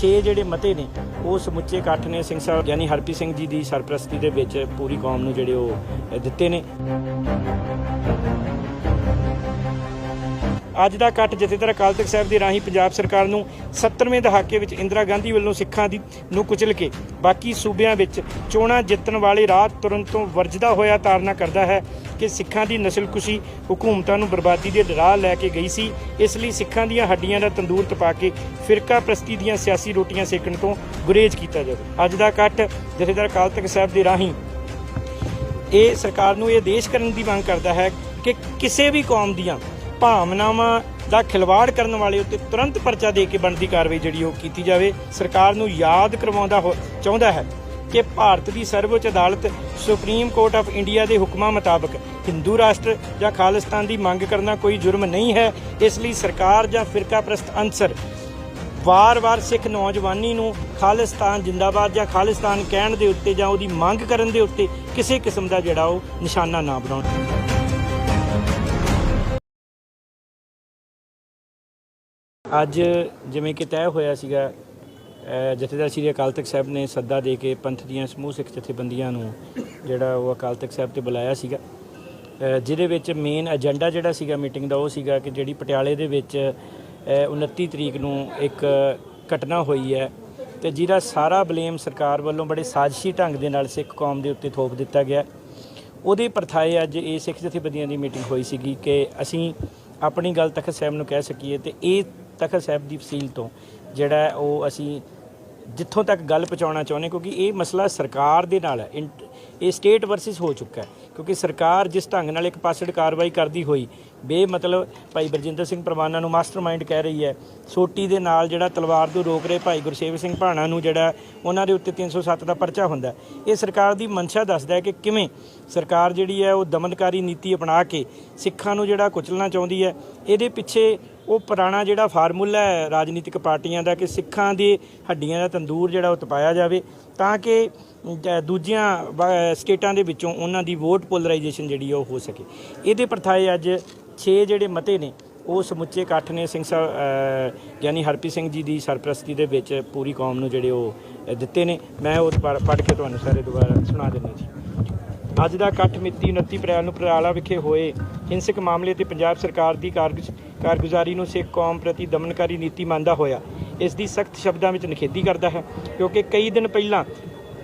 6 ਜਿਹੜੇ ਮਤੇ ਨੇ ਉਹ ਸਮੁੱਚੇ ਇਕੱਠ ਨੇ ਸਿੰਘ ਸਾਹਿਬ ਯਾਨੀ ਹਰਪ੍ਰੀਤ ਸਿੰਘ ਜੀ ਦੀ ਸਰਪ੍ਰਸਤੀ ਦੇ ਵਿੱਚ ਪੂਰੀ ਕੌਮ ਨੂੰ ਜਿਹੜੇ ਉਹ ਦਿੱਤੇ ਨੇ। ਅੱਜ ਦਾ ਇਕੱਠ ਜਥੇਦਾਰ ਅਕਾਲ ਤਖ਼ਤ ਸਾਹਿਬ ਦੇ ਰਾਹੀਂ ਪੰਜਾਬ ਸਰਕਾਰ ਨੂੰ 70ਵੇਂ ਦਹਾਕੇ ਵਿੱਚ ਇੰਦਰਾ ਗਾਂਧੀ ਵੱਲੋਂ ਸਿੱਖਾਂ ਦੀ ਨੂੰ ਕੁਚਲ ਕੇ ਬਾਕੀ ਸੂਬਿਆਂ ਵਿੱਚ ਚੋਣਾਂ ਜਿੱਤਣ ਵਾਲੇ ਰਾਹ ਤੁਰਨ ਤੋਂ ਵਰਜਦਾ ਹੋਇਆ ਤਾਰਨਾ ਕਰਦਾ ਹੈ ਕਿ ਸਿੱਖਾਂ ਦੀ ਨਸਲਕੁਸ਼ੀ ਹਕੂਮਤਾਂ ਨੂੰ ਬਰਬਾਦੀ ਦੇ ਰਾਹ ਲੈ ਕੇ ਗਈ ਸੀ। ਇਸ ਲਈ ਸਿੱਖਾਂ ਦੀਆਂ ਹੱਡੀਆਂ ਦਾ ਤੰਦੂਰ ਤਪਾ ਕੇ ਫਿਰਕਾ ਪ੍ਰਸਤੀ ਦੀਆਂ ਸਿਆਸੀ ਰੋਟੀਆਂ ਸੇਕਣ ਤੋਂ ਗੁਰੇਜ਼ ਕੀਤਾ ਜਾਵੇ। ਅੱਜ ਦਾ ਇਕੱਠ ਜਥੇਦਾਰ ਅਕਾਲ ਤਖ਼ਤ ਸਾਹਿਬ ਦੇ ਰਾਹੀਂ ਇਹ ਸਰਕਾਰ ਨੂੰ ਇਹ ਆਦੇਸ਼ ਕਰਨ ਦੀ ਮੰਗ ਕਰਦਾ ਹੈ ਕਿ ਕਿਸੇ ਵੀ ਕੌਮ ਦੀਆਂ ਭਾਵਨਾਵਾਂ ਦਾ ਖਿਲਵਾੜ ਕਰਨ ਵਾਲੇ ਉੱਤੇ ਤੁਰੰਤ ਪਰਚਾ ਦੇ ਕੇ ਬਣਦੀ ਕਾਰਵਾਈ ਜਿਹੜੀ ਉਹ ਕੀਤੀ ਜਾਵੇ। ਸਰਕਾਰ ਨੂੰ ਯਾਦ ਕਰਵਾਉਂਦਾ ਚਾਹੁੰਦਾ ਹੈ ਕਿ ਭਾਰਤ ਦੀ ਸਰਵਉੱਚ ਅਦਾਲਤ ਸੁਪਰੀਮ ਕੋਰਟ ਆਫ ਇੰਡੀਆ ਦੇ ਹੁਕਮਾਂ ਮੁਤਾਬਕ ਹਿੰਦੂ ਰਾਸ਼ਟਰ ਜਾਂ ਖਾਲਿਸਤਾਨ ਦੀ ਮੰਗ ਕਰਨਾ ਕੋਈ ਜੁਰਮ ਨਹੀਂ ਹੈ। ਇਸ ਲਈ ਸਰਕਾਰ ਜਾਂ ਫਿਰਕਾ ਪ੍ਰਸਤ ਅਨਸਰ ਵਾਰ-ਵਾਰ ਸਿੱਖ ਨੌਜਵਾਨੀ ਨੂੰ ਖਾਲਿਸਤਾਨ ਜਿੰਦਾਬਾਦ ਜਾਂ ਖਾਲਿਸਤਾਨ ਕਹਿਣ ਦੇ ਉੱਤੇ ਜਾਂ ਉਹਦੀ ਮੰਗ ਕਰਨ ਦੇ ਉੱਤੇ ਕਿਸੇ ਕਿਸਮ ਦਾ ਜਿਹੜਾ ਉਹ ਨਿਸ਼ਾਨਾ ਨਾ ਬਣਾਉਣ। ਅੱਜ ਜਿਵੇਂ ਕਿ ਤੈਅ ਹੋਇਆ ਸੀਗਾ ਜਥੇਦਾਰ ਸ਼੍ਰੀ ਅਕਾਲ ਤਖ਼ਤ ਸਾਹਿਬ ਨੇ ਸੱਦਾ ਦੇ ਕੇ ਪੰਥ ਦੀਆਂ ਸਮੂਹ ਸਿੱਖ ਜਥੇਬੰਦੀਆਂ ਨੂੰ ਜਿਹੜਾ ਉਹ ਅਕਾਲ ਤਖ਼ਤ ਸਾਹਿਬ 'ਤੇ ਬੁਲਾਇਆ ਸੀਗਾ, ਜਿਹਦੇ ਵਿੱਚ ਮੇਨ ਏਜੰਡਾ ਜਿਹੜਾ ਸੀਗਾ ਮੀਟਿੰਗ ਦਾ ਉਹ ਸੀਗਾ ਕਿ ਜਿਹੜੀ ਪਟਿਆਲੇ ਦੇ ਵਿੱਚ 29 ਤਰੀਕ ਨੂੰ ਇੱਕ ਘਟਨਾ ਹੋਈ ਹੈ ਅਤੇ ਜਿਹਦਾ ਸਾਰਾ ਬਲੇਮ ਸਰਕਾਰ ਵੱਲੋਂ ਬੜੇ ਸਾਜ਼ਿਸ਼ੀ ਢੰਗ ਦੇ ਨਾਲ ਸਿੱਖ ਕੌਮ ਦੇ ਉੱਤੇ ਥੋਪ ਦਿੱਤਾ ਗਿਆ। ਉਹਦੇ ਪਰਥਾਏ ਅੱਜ ਇਹ ਸਿੱਖ ਜਥੇਬੰਦੀਆਂ ਦੀ ਮੀਟਿੰਗ ਹੋਈ ਸੀਗੀ ਕਿ ਅਸੀਂ ਆਪਣੀ ਗੱਲ ਤਖ਼ਤ ਸਾਹਿਬ ਨੂੰ ਕਹਿ ਸਕੀਏ ਅਤੇ ਇਹ ਤਖ਼ਤ ਸਾਹਿਬ ਦੀ ਫਸੀਲ ਤੋਂ ਜਿਹੜਾ ਉਹ ਅਸੀਂ ਜਿੱਥੋਂ ਤੱਕ ਗੱਲ ਪਹੁੰਚਾਉਣਾ ਚਾਹੁੰਦੇ, ਕਿਉਂਕਿ ਇਹ ਮਸਲਾ ਸਰਕਾਰ ਦੇ ਨਾਲ ਹੈ, ਇਹ ਸਟੇਟ ਵਰਸਿਸ ਹੋ ਚੁੱਕਾ ਹੈ। ਕਿਉਂਕਿ ਸਰਕਾਰ ਜਿਸ ਢੰਗ ਨਾਲ ਇੱਕ ਪਾਸੜ ਕਾਰਵਾਈ ਕਰਦੀ ਹੋਈ ਬੇਮਤਲਬ ਭਾਈ ਬਰਜਿੰਦਰ ਸਿੰਘ ਪਰਵਾਨਾ ਨੂੰ ਮਾਸਟਰਮਾਈਂਡ ਕਹਿ ਰਹੀ ਹੈ, ਸੋਟੀ ਦੇ ਨਾਲ ਜਿਹੜਾ ਤਲਵਾਰ ਤੋਂ ਰੋਕ ਰਹੇ ਭਾਈ ਗੁਰਸੇਵਕ ਸਿੰਘ ਭਾਣਾ ਨੂੰ ਜਿਹੜਾ ਉਹਨਾਂ ਦੇ ਉੱਤੇ 307 ਦਾ ਪਰਚਾ ਹੁੰਦਾ, ਇਹ ਸਰਕਾਰ ਦੀ ਮਨਸ਼ਾ ਦੱਸਦਾ ਹੈ ਕਿ ਕਿਵੇਂ ਸਰਕਾਰ ਜਿਹੜੀ ਹੈ ਉਹ ਦਮਨਕਾਰੀ ਨੀਤੀ ਅਪਣਾ ਕੇ ਸਿੱਖਾਂ ਨੂੰ ਜਿਹੜਾ ਕੁਚਲਣਾ ਚਾਹੁੰਦੀ ਹੈ। ਇਹਦੇ ਪਿੱਛੇ ਉਹ ਪੁਰਾਣਾ ਜਿਹੜਾ ਫਾਰਮੂਲਾ ਹੈ ਰਾਜਨੀਤਿਕ ਪਾਰਟੀਆਂ ਦਾ ਕਿ ਸਿੱਖਾਂ ਦੇ ਹੱਡੀਆਂ ਦਾ ਤੰਦੂਰ ਜਿਹੜਾ ਉਹ ਤਪਾਇਆ ਜਾਵੇ ਤਾਂ ਕਿ ਦੂਜੀਆਂ ਸਟੇਟਾਂ ਦੇ ਵਿੱਚੋਂ ਉਹਨਾਂ ਦੀ ਵੋਟ ਪੋਲਰਾਈਜੇਸ਼ਨ ਜਿਹੜੀ ਉਹ ਹੋ ਸਕੇ। ਇਹਦੇ ਪਰਥਾਏ ਅੱਜ 6 ਜਿਹੜੇ ਮਤੇ ਨੇ ਉਹ ਸਮੁੱਚੇ ਇਕੱਠ ਨੇ ਸਿੰਘ ਸਾਹਿਬ ਯਾਨੀ ਹਰਪ੍ਰੀਤ ਸਿੰਘ ਜੀ ਦੀ ਸਰਪ੍ਰਸਤੀ ਦੇ ਵਿੱਚ ਪੂਰੀ ਕੌਮ ਨੂੰ ਜਿਹੜੇ ਉਹ ਦਿੱਤੇ ਨੇ। ਮੈਂ ਉਹ ਪੜ੍ਹ ਕੇ ਤੁਹਾਨੂੰ ਸਾਰੇ ਦੁਬਾਰਾ ਸੁਣਾ ਦਿੰਦਾ ਜੀ। ਅੱਜ ਦਾ ਇਕੱਠ ਮਿਤੀ 29 ਅਪ੍ਰੈਲ ਨੂੰ ਪਟਿਆਲਾ ਵਿਖੇ ਹੋਏ ਹਿੰਸਕ ਮਾਮਲੇ ਤੇ ਪੰਜਾਬ ਸਰਕਾਰ ਦੀ ਕਾਰਗੁਜ਼ਾਰੀ ਨੂੰ ਸਿੱਖ ਕੌਮ ਪ੍ਰਤੀ ਦਮਨਕਾਰੀ ਨੀਤੀ ਮੰਨਦਾ ਹੋਇਆ ਇਸ ਦੀ ਸਖਤ ਸ਼ਬਦਾਂ ਵਿੱਚ ਨਿਖੇਧੀ ਕਰਦਾ ਹੈ, ਕਿਉਂਕਿ ਕਈ ਦਿਨ ਪਹਿਲਾਂ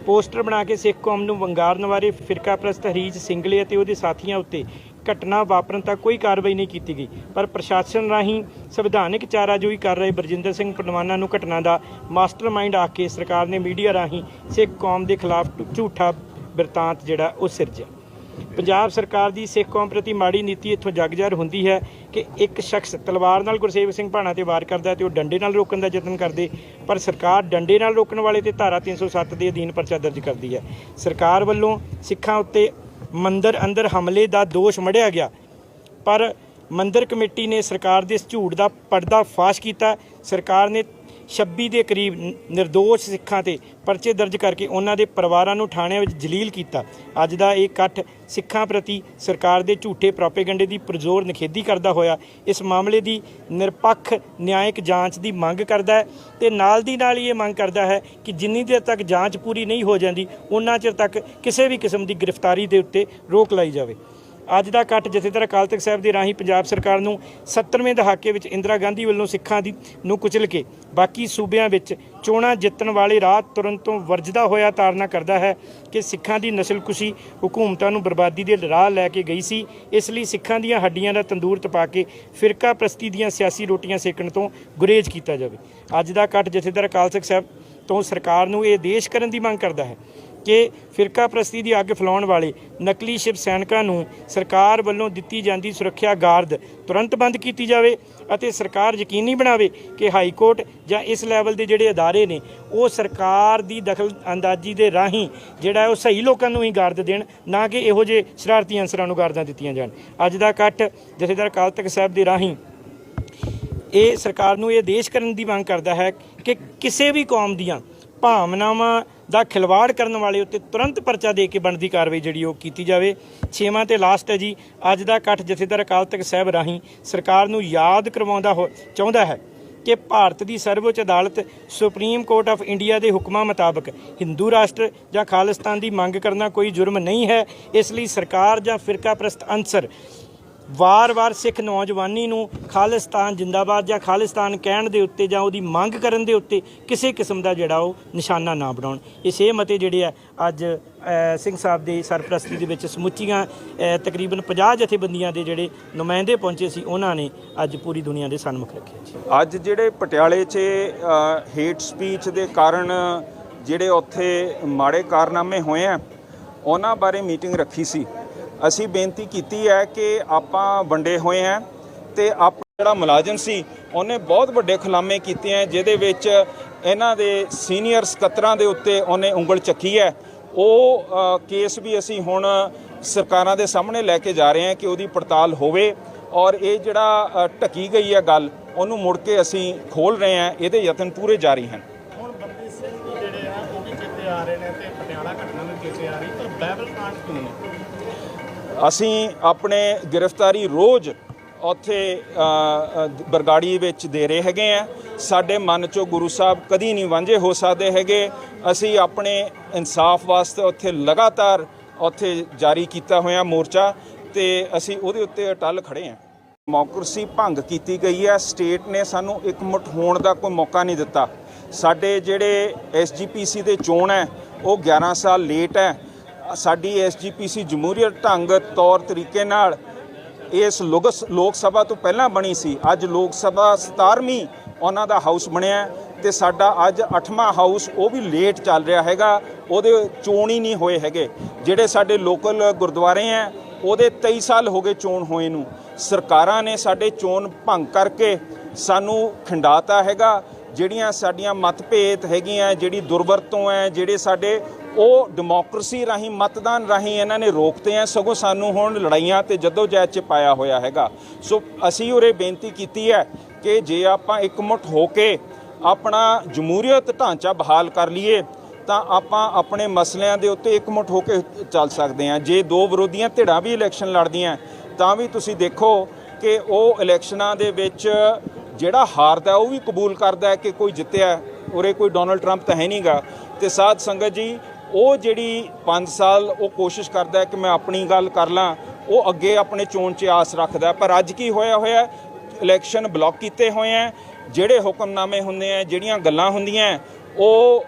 ਪੋਸਟਰ ਬਣਾ ਕੇ ਸਿੱਖ ਕੌਮ ਨੂੰ ਵੰਗਾਰਨ ਵਾਲੇ ਫਿਰਕਾ ਪ੍ਰਸਤ ਹਰੀਜ ਸਿੰਗਲੇ ਅਤੇ ਉਹਦੇ ਸਾਥੀਆਂ ਉੱਤੇ ਘਟਨਾ ਵਾਪਰਨ ਤੱਕ ਕੋਈ ਕਾਰਵਾਈ ਨਹੀਂ ਕੀਤੀ ਗਈ, ਪਰ ਪ੍ਰਸ਼ਾਸਨ ਰਾਹੀਂ ਸੰਵਿਧਾਨਕ ਚਾਰਾਜੋਈ ਕਰ ਰਹੇ ਬਰਜਿੰਦਰ ਸਿੰਘ ਪਰਵਾਨਾ ਨੂੰ ਘਟਨਾ ਦਾ ਮਾਸਟਰਮਾਈਂਡ ਆਖ ਕੇ ਸਰਕਾਰ ਨੇ ਮੀਡੀਆ ਰਾਹੀਂ ਸਿੱਖ ਕੌਮ ਦੇ ਖਿਲਾਫ ਝੂਠਾ ਬਿਰਤਾਂਤ ਜਿਹੜਾ ਉਹ ਸਿਰਜਿਆ। ਪੰਜਾਬ ਸਰਕਾਰ ਦੀ ਸਿੱਖ ਕੌਮ ਪ੍ਰਤੀ ਮਾੜੀ ਨੀਤੀ ਇੱਥੋਂ ਜਗਜ਼ਾਹਰ ਹੁੰਦੀ ਹੈ ਕਿ ਇੱਕ ਸ਼ਖਸ ਤਲਵਾਰ ਨਾਲ ਗੁਰਸੇਵਕ ਸਿੰਘ ਭਾਣਾ ਤੇ ਵਾਰ ਕਰਦਾ ਤੇ ਉਹ ਡੰਡੇ ਨਾਲ ਰੋਕਣ ਦਾ ਯਤਨ ਕਰਦੇ, ਪਰ ਸਰਕਾਰ ਡੰਡੇ ਨਾਲ ਰੋਕਣ ਵਾਲੇ ਤੇ ਧਾਰਾ 307 ਦੇ ਅਧੀਨ ਪਰਚਾ ਦਰਜ ਕਰਦੀ ਹੈ। ਸਰਕਾਰ ਵੱਲੋਂ ਸਿੱਖਾਂ ਉੱਤੇ ਮੰਦਰ ਅੰਦਰ ਹਮਲੇ ਦਾ ਦੋਸ਼ ਮੜਿਆ ਗਿਆ, ਪਰ ਮੰਦਰ ਕਮੇਟੀ ਨੇ ਸਰਕਾਰ ਦੇ ਇਸ ਝੂਠ ਦਾ ਪਰਦਾ ਫਾਸ਼ ਕੀਤਾ। ਸਰਕਾਰ ਨੇ 26 ਦੇ ਕਰੀਬ ਨਿਰਦੋਸ਼ ਸਿੱਖਾਂ ਤੇ ਪਰਚੇ ਦਰਜ ਕਰਕੇ ਉਹਨਾਂ ਦੇ ਪਰਿਵਾਰਾਂ ਨੂੰ ਥਾਣਿਆਂ ਵਿੱਚ ਜਲੀਲ ਕੀਤਾ। ਅੱਜ ਦਾ ਇਹ ਇਕੱਠ ਸਿੱਖਾਂ ਪ੍ਰਤੀ ਸਰਕਾਰ ਦੇ ਝੂਠੇ ਪ੍ਰੋਪੇਗੰਡੇ ਦੀ ਪੁਰਜ਼ੋਰ ਨਿਖੇਧੀ ਕਰਦਾ ਹੋਇਆ ਇਸ ਮਾਮਲੇ ਦੀ ਨਿਰਪੱਖ ਨਿਆਇਕ ਜਾਂਚ ਦੀ ਮੰਗ ਕਰਦਾ ਹੈ ਤੇ ਨਾਲ ਦੀ ਨਾਲ ਹੀ ਇਹ ਮੰਗ ਕਰਦਾ ਹੈ ਕਿ ਜਿੰਨੀ ਦੇਰ ਤੱਕ ਜਾਂਚ ਪੂਰੀ ਨਹੀਂ ਹੋ ਜਾਂਦੀ ਉਹਨਾਂ ਚਿਰ ਤੱਕ ਕਿਸੇ ਵੀ ਕਿਸਮ ਦੀ ਗ੍ਰਿਫਤਾਰੀ ਦੇ ਉੱਤੇ ਰੋਕ ਲਾਈ ਜਾਵੇ। ਅੱਜ ਦਾ ਇਕੱਠ ਜਥੇਦਾਰ ਅਕਾਲ ਤਖ਼ਤ ਸਾਹਿਬ ਦੇ ਰਾਹੀਂ ਪੰਜਾਬ ਸਰਕਾਰ ਨੂੰ 70ਵੇਂ ਦਹਾਕੇ ਵਿੱਚ ਇੰਦਰਾ ਗਾਂਧੀ ਵੱਲੋਂ ਸਿੱਖਾਂ ਦੀ ਨੂੰ ਕੁਚਲ ਕੇ ਬਾਕੀ ਸੂਬਿਆਂ ਵਿੱਚ ਚੋਣਾਂ ਜਿੱਤਣ ਵਾਲੇ ਰਾਹ ਤੁਰਨ ਤੋਂ ਵਰਜਦਾ ਹੋਇਆ ਤਾਰਨਾ ਕਰਦਾ ਹੈ ਕਿ ਸਿੱਖਾਂ ਦੀ ਨਸਲਕੁਸ਼ੀ ਹਕੂਮਤਾਂ ਨੂੰ ਬਰਬਾਦੀ ਦੇ ਰਾਹ ਲੈ ਕੇ ਗਈ ਸੀ। ਇਸ ਲਈ ਸਿੱਖਾਂ ਦੀਆਂ ਹੱਡੀਆਂ ਦਾ ਤੰਦੂਰ ਤਪਾ ਕੇ ਫਿਰਕਾ ਪ੍ਰਸਤੀ ਦੀਆਂ ਸਿਆਸੀ ਰੋਟੀਆਂ ਸੇਕਣ ਤੋਂ ਗੁਰੇਜ਼ ਕੀਤਾ ਜਾਵੇ। ਅੱਜ ਦਾ ਇਕੱਠ ਜਥੇਦਾਰ ਅਕਾਲ ਤਖ਼ਤ ਸਾਹਿਬ ਤੋਂ ਸਰਕਾਰ ਨੂੰ ਇਹ ਆਦੇਸ਼ ਕਰਨ ਦੀ ਮੰਗ ਕਰਦਾ ਹੈ ਕਿ ਫਿਰਕਾ ਪ੍ਰਸਤੀ ਦੀ ਅੱਗ ਫੈਲਾਉਣ ਵਾਲੇ ਨਕਲੀ ਸ਼ਿਵ ਸੈਨਿਕਾਂ ਨੂੰ ਸਰਕਾਰ ਵੱਲੋਂ ਦਿੱਤੀ ਜਾਂਦੀ ਸੁਰੱਖਿਆ ਗਾਰਡ ਤੁਰੰਤ ਬੰਦ ਕੀਤੀ ਜਾਵੇ ਅਤੇ ਸਰਕਾਰ ਯਕੀਨੀ ਬਣਾਵੇ ਕਿ ਹਾਈ ਕੋਰਟ ਜਾਂ ਇਸ ਲੈਵਲ ਦੇ ਜਿਹੜੇ ਅਦਾਰੇ ਨੇ ਉਹ ਸਰਕਾਰ ਦੀ ਦਖਲ ਅੰਦਾਜ਼ੀ ਦੇ ਰਾਹੀਂ ਜਿਹੜਾ ਉਹ ਸਹੀ ਲੋਕਾਂ ਨੂੰ ਹੀ ਗਾਰਦ ਦੇਣ, ਨਾ ਕਿ ਇਹੋ ਜਿਹੇ ਸ਼ਰਾਰਤੀ ਅਨਸਰਾਂ ਨੂੰ ਗਾਰਦਾਂ ਦਿੱਤੀਆਂ ਜਾਣ। ਅੱਜ ਦਾ ਇਕੱਠ ਜਥੇਦਾਰ ਅਕਾਲ ਤਖ਼ਤ ਸਾਹਿਬ ਦੇ ਰਾਹੀਂ ਇਹ ਸਰਕਾਰ ਨੂੰ ਇਹ ਆਦੇਸ਼ ਕਰਨ ਦੀ ਮੰਗ ਕਰਦਾ ਹੈ ਕਿ ਕਿਸੇ ਵੀ ਕੌਮ ਦੀਆਂ ਭਾਵਨਾਵਾਂ ਦਾ ਖਿਲਵਾੜ ਕਰਨ ਵਾਲੇ ਉੱਤੇ ਤੁਰੰਤ ਪਰਚਾ ਦੇ ਕੇ ਬਣਦੀ ਕਾਰਵਾਈ ਜਿਹੜੀ ਉਹ ਕੀਤੀ ਜਾਵੇ। 6ਵਾਂ ਤੇ ਲਾਸਟ ਹੈ ਜੀ, ਅੱਜ ਦਾ ਇਕੱਠ ਜਥੇਦਾਰ ਅਕਾਲ ਤਖ਼ਤ ਸਾਹਿਬ ਰਾਹੀਂ ਸਰਕਾਰ ਨੂੰ ਯਾਦ ਕਰਵਾਉਂਦਾ ਚਾਹੁੰਦਾ ਹੈ ਕਿ ਭਾਰਤ ਦੀ ਸਰਵਉੱਚ ਅਦਾਲਤ ਸੁਪਰੀਮ ਕੋਰਟ ਆਫ ਇੰਡੀਆ ਦੇ ਹੁਕਮਾਂ ਮੁਤਾਬਕ ਹਿੰਦੂ ਰਾਸ਼ਟਰ ਜਾਂ ਖਾਲਿਸਤਾਨ ਦੀ ਮੰਗ ਕਰਨਾ ਕੋਈ ਜੁਰਮ ਨਹੀਂ ਹੈ। ਇਸ ਲਈ ਸਰਕਾਰ ਜਾਂ ਫਿਰਕਾ ਪ੍ਰਸਤ ਅਨਸਰ ਵਾਰ-ਵਾਰ ਸਿੱਖ ਨੌਜਵਾਨੀ ਨੂੰ ਖਾਲਿਸਤਾਨ ਜਿੰਦਾਬਾਦ ਜਾਂ ਖਾਲਿਸਤਾਨ ਕਹਿਣ ਦੇ ਉੱਤੇ ਜਾਂ ਉਹਦੀ ਮੰਗ ਕਰਨ ਦੇ ਉੱਤੇ ਕਿਸੇ ਕਿਸਮ ਦਾ ਜਿਹੜਾ ਉਹ ਨਿਸ਼ਾਨਾ ਨਾ ਬਣਾਉਣ। ਇਹ ਸੇਮ ਅਤੇ ਜਿਹੜੇ ਆ ਅੱਜ ਸਿੰਘ ਸਾਹਿਬ ਦੀ ਸਰਪ੍ਰਸਤੀ ਦੇ ਵਿੱਚ ਸਮੁੱਚੀਆਂ ਤਕਰੀਬਨ 50 ਜਥੇਬੰਦੀਆਂ ਦੇ ਜਿਹੜੇ ਨੁਮਾਇੰਦੇ ਪਹੁੰਚੇ ਸੀ, ਉਹਨਾਂ ਨੇ ਅੱਜ ਪੂਰੀ ਦੁਨੀਆ ਦੇ ਸਨਮੁਖ ਰੱਖਿਆ ਜੀ। ਅੱਜ ਜਿਹੜੇ ਪਟਿਆਲੇ 'ਚ ਹੇਟ ਸਪੀਚ ਦੇ ਕਾਰਨ ਜਿਹੜੇ ਉੱਥੇ ਮਾੜੇ ਕਾਰਨਾਮੇ ਹੋਏ ਆ, ਉਹਨਾਂ ਬਾਰੇ ਮੀਟਿੰਗ ਰੱਖੀ ਸੀ। ਅਸੀਂ ਬੇਨਤੀ ਕੀਤੀ ਹੈ ਕਿ ਆਪਾਂ ਵੰਡੇ ਹੋਏ ਹਾਂ ਤੇ ਆਪਣਾ ਜਿਹੜਾ ਮੁਲਾਜ਼ਮ ਸੀ ਉਹਨੇ ਬਹੁਤ ਵੱਡੇ ਖੁਲਾਮੇ ਕੀਤੇ ਹੈ, ਜਿਹਦੇ ਵਿੱਚ ਇਹਨਾਂ ਦੇ ਸੀਨੀਅਰ ਸਕੱਤਰਾਂ ਦੇ ਉੱਤੇ ਉਹਨੇ ਉਂਗਲ ਚੱਕੀ ਹੈ। ਉਹ ਕੇਸ ਵੀ ਅਸੀਂ ਹੁਣ ਸਰਕਾਰਾਂ ਦੇ ਸਾਹਮਣੇ ਲੈ ਕੇ ਜਾ ਰਹੇ ਹਾਂ ਕਿ ਉਹਦੀ ਪੜਤਾਲ ਹੋਵੇ ਔਰ ਇਹ ਜਿਹੜਾ ਢਕੀ ਗਈ ਹੈ ਗੱਲ, ਉਹਨੂੰ ਮੁੜ ਕੇ ਅਸੀਂ ਖੋਲ ਰਹੇ ਹਾਂ। ਇਹਦੇ ਯਤਨ ਪੂਰੇ ਜਾਰੀ ਹਨ। ਹੁਣ ਬੰਦੀ ਸਿੰਘ ਜੀ ਜਿਹੜੇ ਆ ਉਹ ਵੀ ਚੇਤੇ ਆ ਰਹੇ ਨੇ ਤੇ ਪਟਿਆਲਾ ਘਟਨਾ ਵੀ ਚੇਤੇ ਆ ਰਹੀ, ਪਰ ਬਾਈਬਲ ਕਾਂਡ ਕਿਉਂ ਨੇ? ਅਸੀਂ ਆਪਣੇ ਗ੍ਰਿਫਤਾਰੀ ਰੋਜ਼ ਉੱਥੇ ਬਰਗਾੜੀ ਵਿੱਚ ਦੇ ਰਹੇ ਹੈਗੇ ਆ। ਸਾਡੇ ਮਨ 'ਚੋਂ ਗੁਰੂ ਸਾਹਿਬ ਕਦੀ ਨਹੀਂ ਵਾਂਝੇ ਹੋ ਸਕਦੇ ਹੈਗੇ। ਅਸੀਂ ਆਪਣੇ ਇਨਸਾਫ ਵਾਸਤੇ ਉੱਥੇ ਲਗਾਤਾਰ ਉੱਥੇ ਜਾਰੀ ਕੀਤਾ ਹੋਇਆ ਮੋਰਚਾ ਤੇ ਅਸੀਂ ਉਹਦੇ ਉੱਤੇ ਅਟੱਲ ਖੜੇ ਹਾਂ। ਡੈਮੋਕ੍ਰੇਸੀ ਭੰਗ ਕੀਤੀ ਗਈ ਹੈ। ਸਟੇਟ ਨੇ ਸਾਨੂੰ ਇਕਮੁੱਠ ਹੋਣ ਦਾ ਕੋਈ ਮੌਕਾ ਨਹੀਂ ਦਿੱਤਾ। ਸਾਡੇ ਜਿਹੜੇ SGPC ਦੇ ਚੋਣ ਹੈ ਉਹ 11 ਸਾਲ ਲੇਟ ਹੈ। ਸਾਡੀ SGPC ਜਮਹੂਰੀਅਤ ਢੰਗ ਤੌਰ ਤਰੀਕੇ ਨਾਲ ਇਸ ਲੋਕ ਸਭਾ ਤੋਂ ਪਹਿਲਾਂ ਬਣੀ ਸੀ। ਅੱਜ ਲੋਕ ਸਭਾ 17ਵੀਂ ਉਹਨਾਂ ਦਾ ਹਾਊਸ ਬਣਿਆ ਤੇ ਸਾਡਾ ਅੱਜ 8ਵਾਂ ਹਾਊਸ ਉਹ ਵੀ ਲੇਟ ਚੱਲ ਰਿਹਾ ਹੈਗਾ। ਉਹਦੇ ਚੋਣ ਹੀ ਨਹੀਂ ਹੋਏ ਹੈਗੇ। ਜਿਹੜੇ ਸਾਡੇ ਲੋਕਲ ਗੁਰਦੁਆਰੇ ਹੈ ਉਹਦੇ 23 ਸਾਲ ਹੋ ਗਏ ਚੋਣ ਹੋਏ ਨੂੰ। ਸਰਕਾਰਾਂ ਨੇ ਸਾਡੇ ਚੋਣ ਭੰਗ ਕਰਕੇ ਸਾਨੂੰ ਖਿੰਡਾਤਾ ਹੈਗਾ। ਜਿਹੜੀਆਂ ਸਾਡੀਆਂ ਮਤਭੇਦ ਹੈਗੀਆਂ, ਜਿਹੜੀ ਦੁਰਵਰਤੋਂ ਹੈ, ਜਿਹੜੇ ਸਾਡੇ ਉਹ ਡੈਮੋਕ੍ਰੇਸੀ ਰਾਹੀਂ ਮਤਦਾਨ ਰਾਹੀਂ ਇਹਨਾਂ ਨੇ ਰੋਕਤੇ ਹੈ। ਸਗੋਂ ਸਾਨੂੰ ਹੁਣ ਲੜਾਈਆਂ ਤੇ ਜਦੋਜਹਿਦ 'ਚ ਪਾਇਆ ਹੋਇਆ ਹੈਗਾ। ਸੋ ਅਸੀਂ ਉਰੇ ਬੇਨਤੀ ਕੀਤੀ ਹੈ ਕਿ ਜੇ ਆਪਾਂ ਇਕਮੁੱਠ ਹੋ ਕੇ ਆਪਣਾ ਜਮਹੂਰੀਅਤ ਢਾਂਚਾ ਬਹਾਲ ਕਰ ਲਈਏ ਤਾਂ ਆਪਾਂ ਆਪਣੇ ਮਸਲਿਆਂ ਦੇ ਉੱਤੇ ਇਕਮੁੱਠ ਹੋ ਕੇ ਚੱਲ ਸਕਦੇ ਹਾਂ। ਜੇ ਦੋ ਵਿਰੋਧੀਆਂ ਧਿਰਾਂ ਵੀ ਇਲੈਕਸ਼ਨ ਲੜਦੀਆਂ ਤਾਂ ਵੀ ਤੁਸੀਂ ਦੇਖੋ ਕਿ ਉਹ ਇਲੈਕਸ਼ਨਾਂ ਦੇ ਵਿੱਚ ਜਿਹੜਾ ਹਾਰਦਾ ਉਹ ਵੀ ਕਬੂਲ ਕਰਦਾ ਹੈ ਕਿ ਕੋਈ ਜਿੱਤਿਆ। ਉਰੇ ਕੋਈ ਡੋਨਲਡ ਟਰੰਪ ਤਾਂ ਹੈ ਨਹੀਂਗਾ। ਤੇ ਸਾਧ ਸੰਗਤ ਜੀ, ਉਹ ਜਿਹੜੀ 5 ਸਾਲ ਉਹ ਕੋਸ਼ਿਸ਼ ਕਰਦਾ ਕਿ ਮੈਂ ਆਪਣੀ ਗੱਲ ਕਰ ਲਾਂ, ਉਹ ਅੱਗੇ ਆਪਣੇ ਚੋਣ 'ਚ ਆਸ ਰੱਖਦਾ। ਪਰ ਅੱਜ ਕੀ ਹੋਇਆ ਇਲੈਕਸ਼ਨ ਬਲੌਕ ਕੀਤੇ ਹੋਏ ਆ। ਜਿਹੜੇ ਹੁਕਮਨਾਮੇ ਹੁੰਦੇ ਆ, ਜਿਹੜੀਆਂ ਗੱਲਾਂ ਹੁੰਦੀਆਂ ਉਹ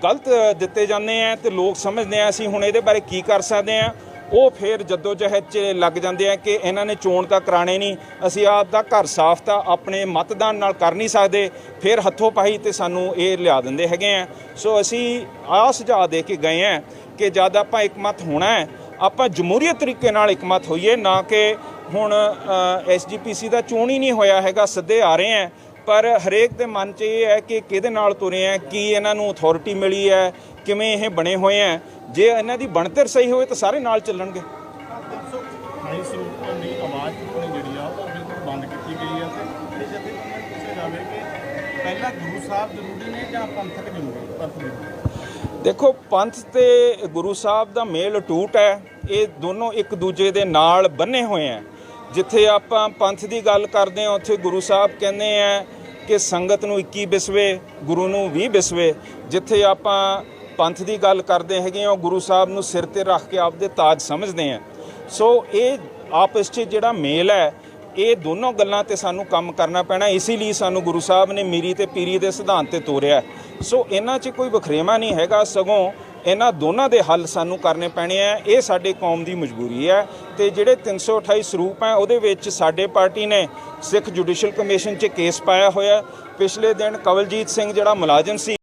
ਗਲਤ ਦਿੱਤੇ ਜਾਂਦੇ ਆ ਤੇ ਲੋਕ ਸਮਝਦੇ ਆ ਅਸੀਂ ਹੁਣ ਇਹਦੇ ਬਾਰੇ ਕੀ ਕਰ ਸਕਦੇ ਆ। ਉਹ ਫਿਰ ਜਦੋਜਹਿਦ 'ਚ ਲੱਗ ਜਾਂਦੇ ਆ ਕਿ ਇਹਨਾਂ ਨੇ ਚੋਣ ਤਾਂ ਕਰਾਣੇ ਨਹੀਂ, ਅਸੀਂ ਆਪ ਦਾ ਘਰ ਸਾਫ਼ ਤਾਂ ਆਪਣੇ ਮਤਦਾਨ ਨਾਲ ਕਰ ਨਹੀਂ ਸਕਦੇ। ਫਿਰ ਹੱਥੋਂ ਪਾਈ ਤੇ ਸਾਨੂੰ ਇਹ ਲਿਆ ਦਿੰਦੇ ਹੈਗੇ ਆ। ਸੋ ਅਸੀਂ ਆਹ ਸੁਝਾਅ ਦੇ ਕੇ ਗਏ ਆ ਕਿ ਜਦ ਆਪਾਂ ਇਕਮਤ ਹੋਣਾ ਹੈ, ਆਪਾਂ ਜਮਹੂਰੀਅਤ ਤਰੀਕੇ ਨਾਲ ਇਕਮਤ ਹੋਈਏ, ਨਾ ਕਿ ਹੁਣ SGPC ਦਾ ਚੋਣ ਹੀ ਨਹੀਂ ਹੋਇਆ ਹੈਗਾ, ਸਿੱਧੇ ਆ ਰਹੇ ਆ। ਪਰ ਹਰੇਕ ਦੇ ਮਨ 'ਚ ਇਹ ਹੈ ਕਿ ਕਿਹਦੇ ਨਾਲ ਤੁਰੇ ਆ, ਕੀ ਇਹਨਾਂ ਨੂੰ ਅਥਾਰਟੀ ਮਿਲੀ ਹੈ, ਕਿਵੇਂ ਇਹ ਬਣੇ ਹੋਏ ਆ। ਜੇ ਇਹਨਾਂ ਦੀ ਬਣਤਰ ਸਹੀ ਹੋਵੇ ਤਾਂ ਸਾਰੇ ਨਾਲ ਚੱਲਣਗੇ। 328 ਸਰੂਪਾਂ ਦੀ ਆਵਾਜ਼ ਚੁੱਕਣੀ ਜਿਹੜੀ ਆ ਉਹ ਬਿਲਕੁਲ ਬੰਦ ਕੀਤੀ ਗਈ ਆ ਤੇ ਜਦ ਪੁੱਛਿਆ ਜਾਵੇ ਕਿ ਪਹਿਲਾਂ ਗੁਰੂ ਸਾਹਿਬ ਜ਼ਰੂਰੀ ਨੇ ਜਾਂ ਪੰਥਕ ਜ਼ਰੂਰੀ? ਦੇਖੋ, ਪੰਥ ਤੇ ਗੁਰੂ ਸਾਹਿਬ ਦਾ ਮੇਲ ਅਟੂਟ ਹੈ। ਇਹ ਦੋਨੋਂ ਇੱਕ ਦੂਜੇ ਦੇ ਨਾਲ ਬੰਨੇ ਹੋਏ ਆ। ਜਿੱਥੇ ਆਪਾਂ ਪੰਥ ਦੀ ਗੱਲ ਕਰਦੇ ਹਾਂ ਉੱਥੇ ਗੁਰੂ ਸਾਹਿਬ ਕਹਿੰਦੇ ਆ ਕਿ ਸੰਗਤ ਨੂੰ 21 ਬਿਸਵੇ, ਗੁਰੂ ਨੂੰ 20 ਬਿਸਵੇ। ਜਿੱਥੇ ਆਪਾਂ ਪੰਥ ਦੀ ਗੱਲ ਕਰਦੇ ਹੈਗੇ ਆ, ਉਹ ਗੁਰੂ ਸਾਹਿਬ ਨੂੰ ਸਿਰ ਤੇ ਰੱਖ ਕੇ ਆਪਦੇ ਤਾਜ ਸਮਝਦੇ ਆ। ਸੋ ਇਹ ਆਪਸ 'ਚ ਜਿਹੜਾ ਮੇਲ ਹੈ, ਇਹ ਦੋਨੋਂ ਗੱਲਾਂ ਤੇ ਸਾਨੂੰ ਕੰਮ ਕਰਨਾ ਪੈਣਾ। ਇਸੇ ਲਈ ਸਾਨੂੰ ਗੁਰੂ ਸਾਹਿਬ ਨੇ ਮੀਰੀ ਤੇ ਪੀਰੀ ਦੇ ਸਿਧਾਂਤ ਤੇ ਤੋਰਿਆ। ਸੋ ਇਹਨਾਂ 'ਚ ਕੋਈ ਵਖਰੇਵਾਂ ਨਹੀਂ ਹੈਗਾ, ਸਗੋਂ ਇਹਨਾਂ ਦੋਨਾਂ ਦੇ ਹੱਲ ਸਾਨੂੰ ਕਰਨੇ ਪੈਣੇ ਆ। ਇਹ ਸਾਡੇ ਕੌਮ ਦੀ ਮਜਬੂਰੀ ਹੈ। ਤੇ ਜਿਹੜੇ 328 ਸਰੂਪ ਹੈ ਉਹਦੇ ਵਿੱਚ ਸਾਡੇ ਪਾਰਟੀ ਨੇ ਸਿੱਖ ਜੁਡੀਸ਼ੀਅਲ ਕਮਿਸ਼ਨ 'ਚ ਕੇਸ ਪਾਇਆ ਹੋਇਆ। ਪਿਛਲੇ ਦਿਨ ਕਵਲਜੀਤ ਸਿੰਘ ਜਿਹੜਾ ਮੁਲਾਜ਼ਮ ਸੀ